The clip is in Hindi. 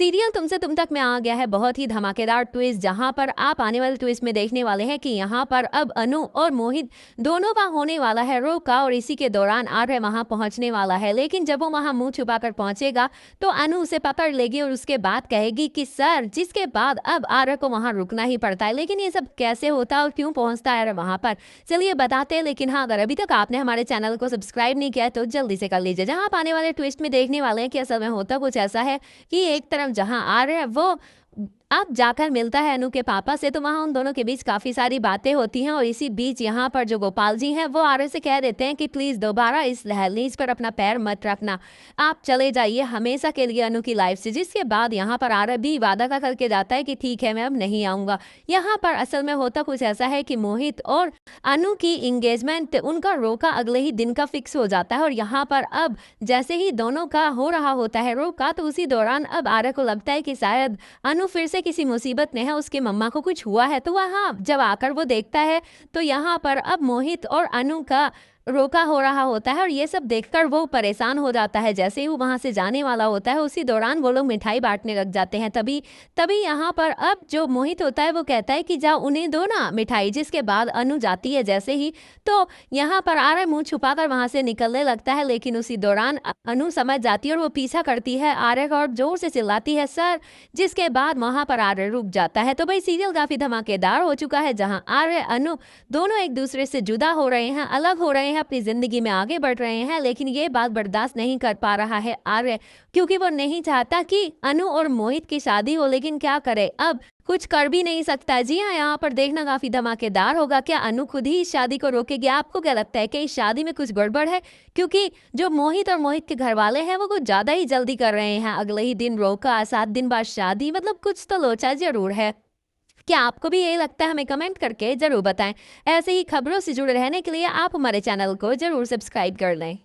सीरियल तुमसे तुम तक में आ गया है बहुत ही धमाकेदार ट्विस्ट, जहां पर आप आने वाले ट्विस्ट में देखने वाले हैं कि यहां पर अब अनु और मोहित दोनों का होने वाला है रो का, और इसी के दौरान आर्य वहां पहुंचने वाला है। लेकिन जब वो वहां मुंह छुपाकर पहुंचेगा तो अनु उसे पकड़ लेगी और उसके बाद कहेगी कि सर, जिसके बाद अब आर्य को वहां रुकना ही पड़ता है। लेकिन ये सब कैसे होता है और क्यों पहुंचता है वहां पर, चलिए बताते हैं। लेकिन हाँ, अगर अभी तक आपने हमारे चैनल को सब्सक्राइब नहीं किया है तो जल्दी से कर लीजिए। जहां आप आने वाले ट्विस्ट में देखने वाले हैं कि असल में होता कुछ ऐसा है कि एक तरफ जहां आ रहे हैं वो अब जाकर मिलता है अनु के पापा से, तो वहां उन दोनों के बीच काफी सारी बातें होती हैं। और इसी बीच यहाँ पर जो गोपाल जी हैं वो आर्य से कह देते हैं कि प्लीज दोबारा इस दहलीज पर अपना पैर मत रखना, आप चले जाइए हमेशा के लिए अनु की लाइफ से। जिसके बाद यहाँ पर आर्य भी वादा का करके जाता है कि ठीक है, मैं अब नहीं आऊंगा। यहाँ पर असल में होता कुछ ऐसा है कि मोहित और अनु की इंगेजमेंट, उनका रोका अगले ही दिन का फिक्स हो जाता है। और यहाँ पर अब जैसे ही दोनों का हो रहा होता है रोका, तो उसी दौरान अब आर्य को लगता है कि शायद अनु फिर से किसी मुसीबत में है, उसके मम्मा को कुछ हुआ है। तो वहाँ जब आकर वो देखता है तो यहाँ पर अब मोहित और अनु का रोका हो रहा होता है, और ये सब देखकर वो परेशान हो जाता है। जैसे ही वो वहां से जाने वाला होता है उसी दौरान वो लोग मिठाई बांटने लग जाते हैं। तभी तभी यहाँ पर अब जो मोहित होता है वो कहता है कि जाओ उन्हें दो ना मिठाई। जिसके बाद अनु जाती है जैसे ही, तो यहाँ पर आर्य मुंह छुपाकर वहां से निकलने लगता है। लेकिन उसी दौरान अनु समझ जाती है और वो पीछा करती है आर्य का और जोर से चिल्लाती है सर। जिसके बाद वहां पर आर्य रुक जाता है। तो भाई सीरियल काफी धमाकेदार हो चुका है, जहाँ आर्य अनु दोनों एक दूसरे से जुदा हो रहे हैं, अलग हो रहे हैं, अपनी जिंदगी में आगे बढ़ रहे हैं। लेकिन ये बात बर्दाश्त नहीं कर पा रहा है आर्य, क्योंकि वो नहीं चाहता कि अनु और मोहित की शादी हो। लेकिन क्या करे, अब कुछ कर भी नहीं सकता। जी हाँ, यहाँ पर देखना काफी धमाकेदार होगा। क्या अनु खुद ही इस शादी को रोकेगी? आपको क्या लगता है कि इस शादी में कुछ गड़बड़ है? क्योंकि जो मोहित और मोहित के घर वाले हैं वो कुछ ज्यादा ही जल्दी कर रहे हैं। अगले ही दिन रोका, 7 दिन बाद शादी, मतलब कुछ तो लोचा जरूर है। क्या आपको भी यही लगता है? हमें कमेंट करके जरूर बताएं। ऐसे ही खबरों से जुड़े रहने के लिए आप हमारे चैनल को जरूर सब्सक्राइब कर लें।